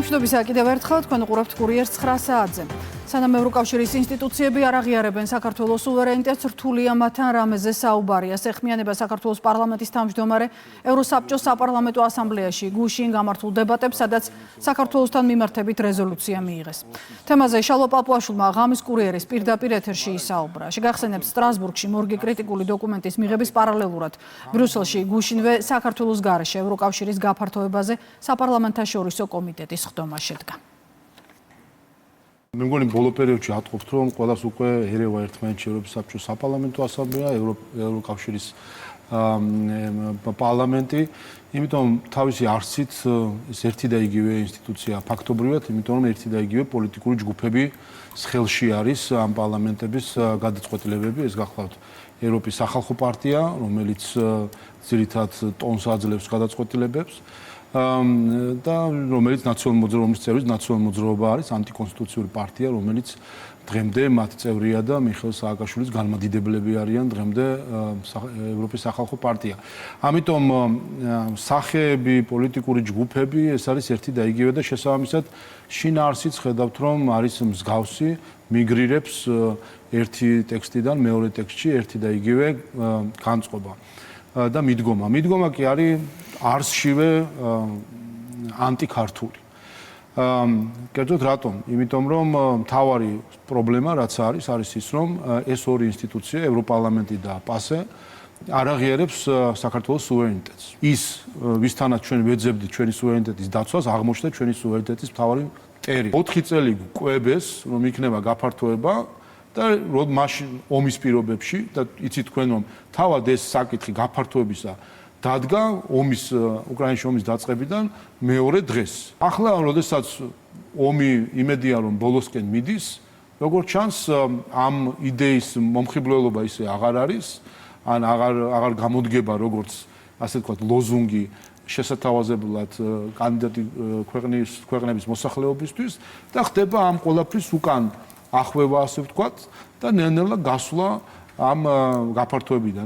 Გამშვიდობისა კიდევ ერთხელ თქვენ უყურებთ კურიერს 9 საათზე. სანამ ევროკავშირის ინსტიტუციები არ აღიარებენ საქართველოს სუვერენიტეტს, რთულია მათთან რამეზე საუბარია. ეხმიანება საქართველოს პარლამენტის თავმჯდომარე ევროსაბჭოს საპარლამენტო ასამბლეაში გუშინ გამართულ დებატებს, სადაც საქართველოსთან მიმართებით რეზოლუცია მიიღეს. თემაზე შალვა პაპუაშვილმა ღამის კურიერის პირდაპირ ეთერში ისაუბრა. შეგახსენებთ, სტრასბურგში მორგი კრიტიკული დოკუმენტის მიღების პარალელურად ბრიუსელში გუშინვე საქართველოს გარეშე ევროკავშირის გაფართოებაზე საპარლამენტაშორისო კომიტეტის ხდომა შედგა. მე მგონი ბოლო პერიოდში ატყობთ, რომ ყველას უკვე ერევა ერთმანეთში ევროპის საბჭოს საპარლამენტო ასამბლეა, ევროკავშირის პარლამენტი, იმიტომ თავისი არსით ეს ერთი და იგივე ინსტიტუცია ფაქტობრივად, იმიტომ რომ ერთი და იგივე პოლიტიკური ჯგუფები ხელში არის ამ პარლამენტების გადაწყვეტილებები, ეს გახლავთ ევროპის სახალხო პარტია, რომელიც ძირითადად ტონს აძლევს გადაწყვეტილებებს და რომელიც ნაციონალურ მოძრაობის წევრის ნაციონალურ მოძრაობა არის ანტიკონსტიტუციური პარტია, რომელიც დღემდე მათი წევრია და მიხეილ სააკაშვილის განმადიდებლები არიან დღემდე ევროპის სახალხო პარტია. ამიტომ სახეები, პოლიტიკური ჯგუფები ეს არის ერთი და იგივე და შესაბამისად შინაარსიც ხედავთ, რომ არის მსგავსი, მიგრირებს ერთი ტექსტიდან მეორე ტექსტში ერთი და იგივე განწყობა და მიდგომა. მიდგომა კი არის არსშივე ანტიქართული. კერძოდ რატომ? იმიტომ რომ მთავარი პრობლემა რაც არის ის, რომ ეს ორი ინსტიტუცია, ევროპარლამენტი და პასე, არ აღიარებს საქართველოს სუვერენიტეტს. ის, ვისთანაც ჩვენ ვეძებდით ჩვენი სუვერენიტეტის დაცვას, აღმოჩნდა ჩვენი სუვერენიტეტის მთავარი მტერი. 4 წელი კვებეს, რომ იქნება გაფართოება და მაშინ ომის პირობებში და იცით თქვენ რომ თავად ეს საკითხი გაფართოებისა დადგა უკრაინის ომის დაწყებიდან მეორე დღეს. ახლა როდესაც ომი იმედია რომ ბოლოსკენ მიდის, როგორც ჩანს ამ იდეის მომხიბვლელობა ისე აღარ არის, ან აღარ გამოდგება როგორც ასე ვთქვათ ლოზუნგი შესათავაზებლად კანდიდატი ქვეყნების მოსახლეობისთვის და ხდება ამ ყველაფრის უკან ახვევა ასე ვთქვათ და ნელ-ნელა გასვლა ამ გაფართოებიდან.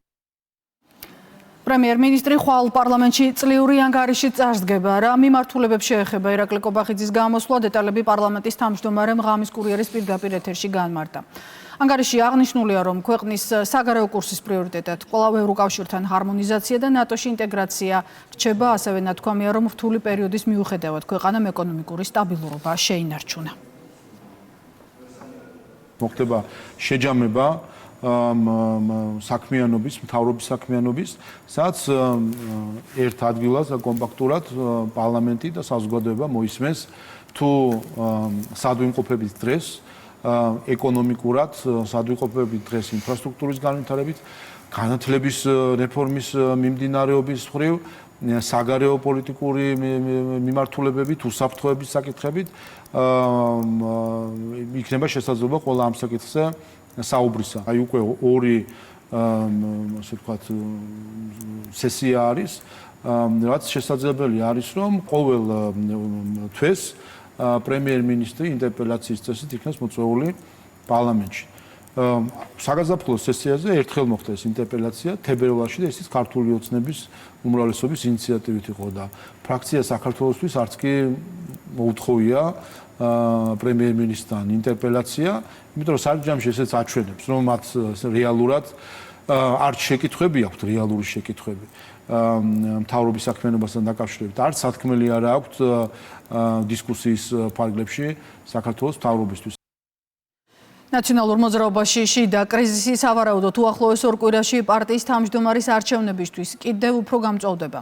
პრემიერ-მინისტრი ხვალ პარლამენტში წლიური ანგარიში წარსდგება. რა მიმართულებებს შეეხება ირაკლი კობახიძის გამოსვლა, დეტალები პარლამენტის თავმჯდომარემ ღამის კურიერის პირდაპირ ეთერში განმარტა. ანგარიში აღნიშნულია, რომ ქვეყნის საგარეო კურსის პრიორიტეტად კვლავ ევროკავშირთან ჰარმონიზაცია და ნატოში ინტეგრაცია რჩება, ასევე ნათქვამია, რომ რთული პერიოდის მიუხედავად ქვეყანამ ეკონომიკური სტაბილურობა შეინარჩუნა. მოხდება შეჯამება საქმიანობის, მთავრობის საქმიანობის, სადაც ერთ ადგილას კომპაქტურად პარლამენტი და საზოგადოება მოისმენს თუ სადვიმყოფების დღეს ეკონომიკურად, სადვიმყოფების დღეს ინფრასტრუქტურის განვითარებით, განათლების რეფორმის მიმდინარეობის მხრივ, საგარეო პოლიტიკური მიმართულებებით, უსაფრთხოების საკითხებით იქნება შესაძლებლობა ყველა ამ საკითხზე საუბრისა. აი უკვე ორი ასე ვთქვათ სესია არის, რაც შესაძლებელი არის, რომ ყოველ თვეს პრემიერ-მინისტრი ინტერპელაციის წესით იქნას მოწვეული პარლამენტში. საგაზაფხულო სესიაზე ერთხელ მოხდა ეს ინტერპელაცია თებერვალში და ისიც ქართული ოცნების უმრავლესობის ინიციატივით იყო და ფრაქცია საქართველოსთვის არც კი მოუთხოვია პრემიერ-მინისტრთან ინტერპელაცია, იმიტომ რომ სარგზამში ესეც აჩვენებს, რომ მათ რეალურად არც შეკითხვები აქვთ, რეალური შეკითხვები მთავრობის საქმიანობასთან დაკავშირებით, არც სათქმელი არ აქვთ დისკუსიის ფარგლებში საქართველოს მთავრობისთვის. ნაციონალურ მოძრაობაში შიდა კრიზისი სავარაუდოდ უახლოეს 2 კვირაში პარტიის თავმჯდომარის არჩევნებისთვის კიდევ უფრო გამწვავდება.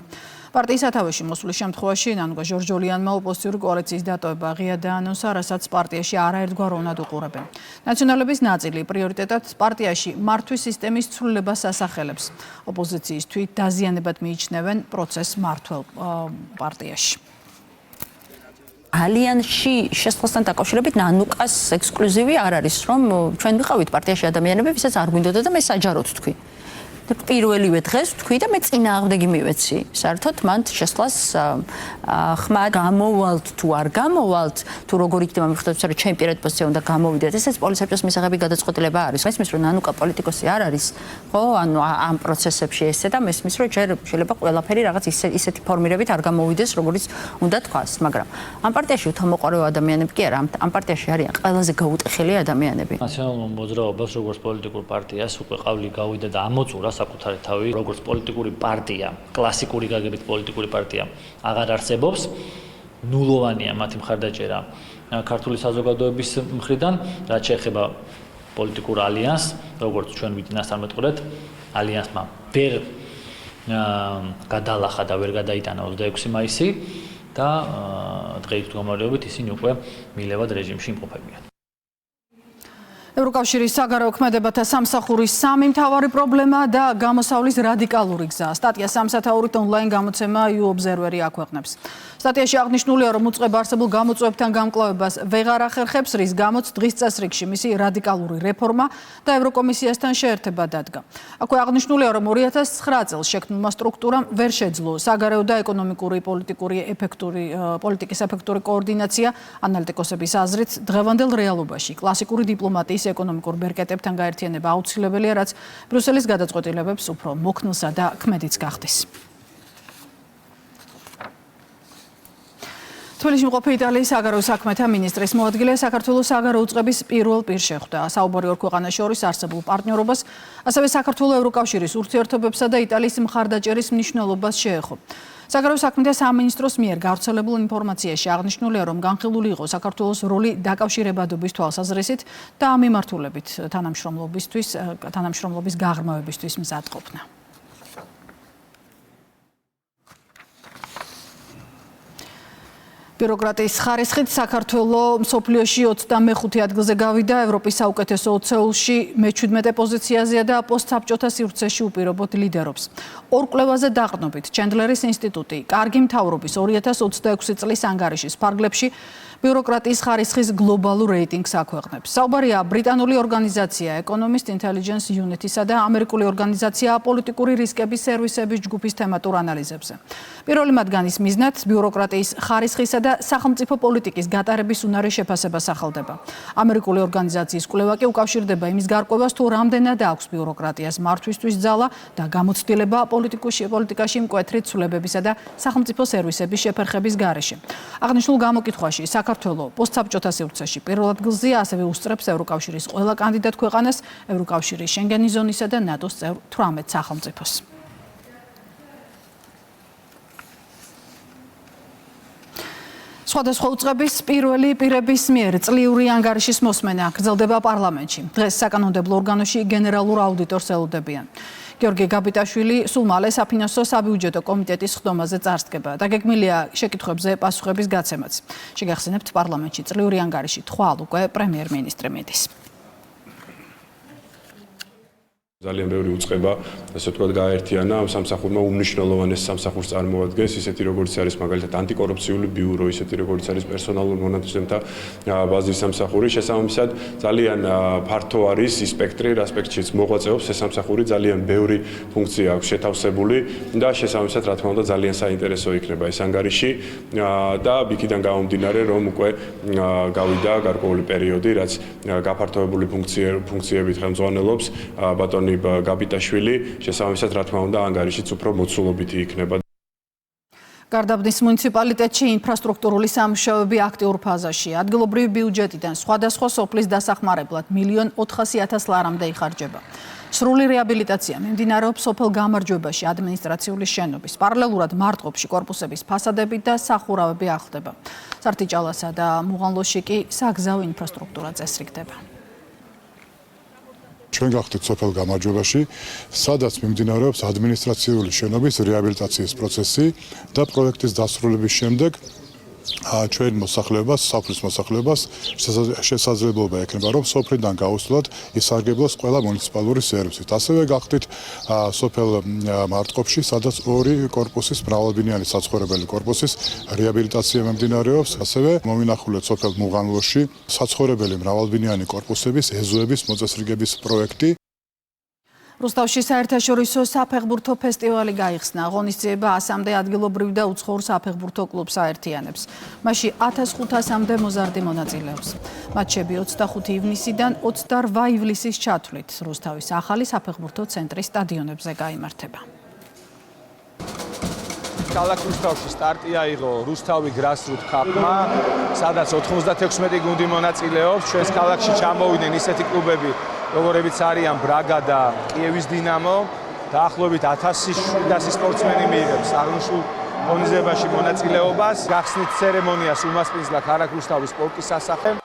პარტიის სათავეში მოსვლის შემთხვევაში ნანუგა ჟორჟოლიანმა ოპოზიციური კოალიციის დატოვება ღია დაანონსა, რასაც პარტიაში არაერთგვაროვნად უყურებენ. ნაციონალების ნაწილი პრიორიტეტად პარტიაში მართვის სისტემის ცვლილებას ასახელებს. ოპოზიციის თვით დაზიანებად მიიჩნევენ პროცესს მართველ პარტიაში. ალიანსში შესაძლებლობთან დაკავშირებით ნანუკას ექსკლუზივი არ არის, რომ ჩვენ ვიყავით პარტიაში ადამიანები, ვისაც არ გვინდოდა და მე საჯაროდ თქვი. და პირველივე დღეს თქვი და მე წინააღმდეგი მივეცი. საერთოდ მან შესვლას ხმა გამოვალთ თუ არ გამოვალთ, თუ როგორ იქნება მიხდებს, რომ ჩემი პირადი პოზიცია უნდა გამოვიდეთ. ეს პოლიციის მისაღები გადაწყვეტილება არის. მესმის რომ ნანუკა პოლიტიკოსი არ არის, ხო, ანუ ამ პროცესებში ესე და მესმის რომ ჯერ შეიძლება ყველაფერი რაღაც ისეთი ფორმირებით არ გამოვიდეს, როგორც უნდა თქვას, მაგრამ ამ პარტიაში უთამოყარეო ადამიანები კი არა, ამ პარტიაში არიან ყველაზე გაუტეხილი ადამიანები. ნაციონალურ მოძრაობას როგორც პოლიტიკურ პარტიას უკვე ყავლი გავიდა და ამოწურა საკუთარი თავი, როგორც პოლიტიკური პარტია, კლასიკური გაგებით პოლიტიკური პარტია აღარ არსებობს. ნულოვანია მათი მხარდაჭერა ქართული საზოგადოების მხრიდან, რაც შეეხება პოლიტიკურ ალიანსს, როგორც ჩვენ ვიტანასთან მეტყურეთ, ალიანსმა ვერ გადალახა და ვერ გადაიტანა 26 მაისი და დღეის გამარჯვებით ისინი უკვე მილევად რეჟიმში იმყოფებიან. ევროკავშირის საგარეო ქმედებათა სამსახურის სამი მთავარი პრობლემა და გამოსავლის რადიკალური გზა. სტატია სამსათაურით ონლაინ გამოცემა EU Observer-ი აქვეყნებს. სტატიაში აღნიშნულია, რომ უწყება არსებულ გამოწვევებთან გამკლავებას ვეღარ ახერხებს, რის გამოც დღის წესრიგში მისი რადიკალური რეფორმა და ევროკომისიასთან შეერთება დადგა. აქვე აღნიშნულია, რომ 2009 წელს შექმნილმა სტრუქტურამ ვერ შეძლო საგარეო და ეკონომიკური პოლიტიკის ეფექტური კოორდინაცია. ანალიტიკოსების აზრით, დღევანდელ რეალობაში კლასიკური დიპლომატიის ეკონომიკურ ბერკეტებთან გაერთიანება აუცილებელია, რაც ბრიუსელის გადაწყვეტილებებს უფრო მოქნილსა და ქმედიც გახდეს. თბილისში მყოფი იტალიის საგარეო საქმეთა მინისტრის მოადგილე საქართველოს საგარეო უწყების პირველ პირს შეხვდა. საუბარი ორ ქვეყანას შორის არსებულ პარტნიორობას, ასევე საქართველოს ევროკავშირის ურთიერთობებსა და იტალიის მხარდაჭერის მნიშვნელობას შეეხო. საგარეო საქმეთა სამინისტროს მიერ გავრცელებულ ინფორმაციაში აღნიშნულია, რომ განხილული იყო საქართველოს როლი დაკავშირებადობის თვალსაზრისით და ამ მიმართულებით თანამშრომლობის გაღრმავებისთვის მზადყოფნა. ბიუროკრატიის ხარისხით საქართველოს მსოფლიოში 25 ადგილზე გავიდა, ევროპის საუკეთესო 20-ში მე-17 პოზიციაზეა და პოსტსაბჭოთა სივრცეში უპირობოდ ლიდერობს. ორ კვლევაზე დაყრდნობით ჩენდლერის ინსტიტუტი კარგი მთავრობის 2026 წლის ანგარიშის ფარგლებში ბიუროკრატიის ხარისხის გლობალურ რეიტინგს აქვეყნებს. საუბარია ბრიტანული ორგანიზაცია Economist Intelligence Unit-ისა და ამერიკული ორგანიზაცია პოლიტიკური რისკების სერვისების ჯგუფის თემატურ ანალიზებზე. პირველი მათგანის მიზნად ბიუროკრატიის ხარისხისა და სახელმწიფო პოლიტიკის გატარების უნარი შეფასება სახელდება. ამერიკული ორგანიზაციის კვლევა კი უკავშირდება იმის გარკვევას, თუ რამდენად აქვს ბიუროკრატიას მართვისთვის ძალა და გამოცდილება პოლიტიკაში მკვეთრი ცვლილებებისა და სახელმწიფო სერვისების შეფერხების გარეშე. აღნიშნულ გამოკითხვაში საქართველოს პოსტსაბჭოთა სივრცეში პირველ ადგილზეა, ასევე უსწრებს ევროკავშირის ყველა კანდიდატ ქვეყანას, ევროკავშირის შენგენის ზონისა და ნატოს წევრ 18 სახელმწიფოს. სხვადასხვა უწყების პირველი პირების მიერ წლიური ანგარიშის მოსმენა გრძელდება პარლამენტში. დღეს საკანონმდებლო ორგანოში გენერალურ აუდიტორს ელოდებიან. გიორგი გაბიტაშვილი სულ მალე საფინანსო საბიუჯეტო კომიტეტის ხდომაზე წარსდგება. დაგეგმილია შეკითხვებზე პასუხების გაცემაც. შეგახსენებთ, პარლამენტში წლიური ანგარიში თვალ უკვე პრემიერ-მინისტრი მიდის. ძალიან ბევრი უწყება, ასე ვთქვათ, გააერთიანა ამ სამსახურმა უმნიშვნელოვანეს სამსახურს წარმოადგენს, ისეთი როგორც არის მაგალითად ანტიკორუფციული ბიურო, ისეთი როგორც არის პერსონალურ მონაცემთა ბაზის სამსახური, შესაბამისად ძალიან ფართო არის ის სპექტრი, რა სპექტრშიც მოღვაწეობს ეს სამსახური, ძალიან ბევრი ფუნქცია აქვს შეთავსებული და შესაბამისად, რა თქმა უნდა, ძალიან საინტერესო იქნება ეს ანგარიში და იქიდან გამომდინარე, რომ უკვე გავიდა გარკვეული პერიოდი, რაც გაფართოებული ფუნქციებით ხელმძღვანელობს ბატონი გაბიტაშვილი, შესაბამისად, რა თქმა უნდა, ანგარიშიც უფრო მოცულობითი იქნება. გარდაბნის მუნიციპალიტეტში ინფრასტრუქტურული სამუშაოები აქტიურ ფაზაშია. ადგილობრივი ბიუჯეტიდან სხვადასხვა სოფლის დასახმარებლად 1.400.000 ლარამდე იხარჯება. სრული რეაბილიტაცია მიმდინარეობს სოფელ გამარჯვებაში ადმინისტრაციული შენობის. პარალელურად მარტყოფში კორპუსების ფასადები და სახურავები ახლდება. სართიჭალასა და მუღანლოში კი საგზაო ინფრასტრუქტურა წესრიგდება. ჩვენ გავხდით სოფელ გამარჯვებაში, სადაც მიმდინარეობს ადმინისტრაციული შენობის რეაბილიტაციის პროცესი და პროექტის დასრულების შემდეგ ჩვენ მოსახლეობას, სოფლის მოსახლეობას შესაძლებლობა ექნება, რომ სოფლიდან გაუსვლად ისარგებლოს ყველა მუნიციპალური სერვისით. ასევე გავხდით სოფელ მარტყოფში, სადაც ორი კორპუსის მრავალბინიანი საცხოვრებელი კორპუსის რეაბილიტაცია მიმდინარეობს. ასევე მოვინახულეთ სოფელ მუღანლოში საცხოვრებელი მრავალბინიანი კორპუსების ეზოების მოწესრიგების პროექტი. რუსთავში საერთაშორისო საფეხბურთო ფესტივალი გაიხსნა. ღონისძიება 100-მდე ადგილობრივ და უცხოურ საფეხბურთო კლუბს აერთიანებს. მასში 1500-მდე მოზარდი მონაწილეობს. მატჩები 25 ივნისიდან 28 ივლისის ჩათვლით რუსთავის ახალი საფეხბურთო ცენტრის სტადიონებზე გაიმართება. ქალაქ რუსთავში სტარტი აიღო რუსთავი Grassroot Cup-მა, სადაც 96 გუნდი მონაწილეობს. ჩვენს ქალაქში ჩამოვიდნენ ისეთი კლუბები, როგორებიც არიან ბრაგა და კიევის დინამო. დაახლოებით 1700 სპორტსმენი მიიღებს აღნიშნულ ღონისძიებაში მონაწილეობას. გახსნით ცერემონიას უმასპინძლა ქალაქ რუსთავის სპორტის სასახლე.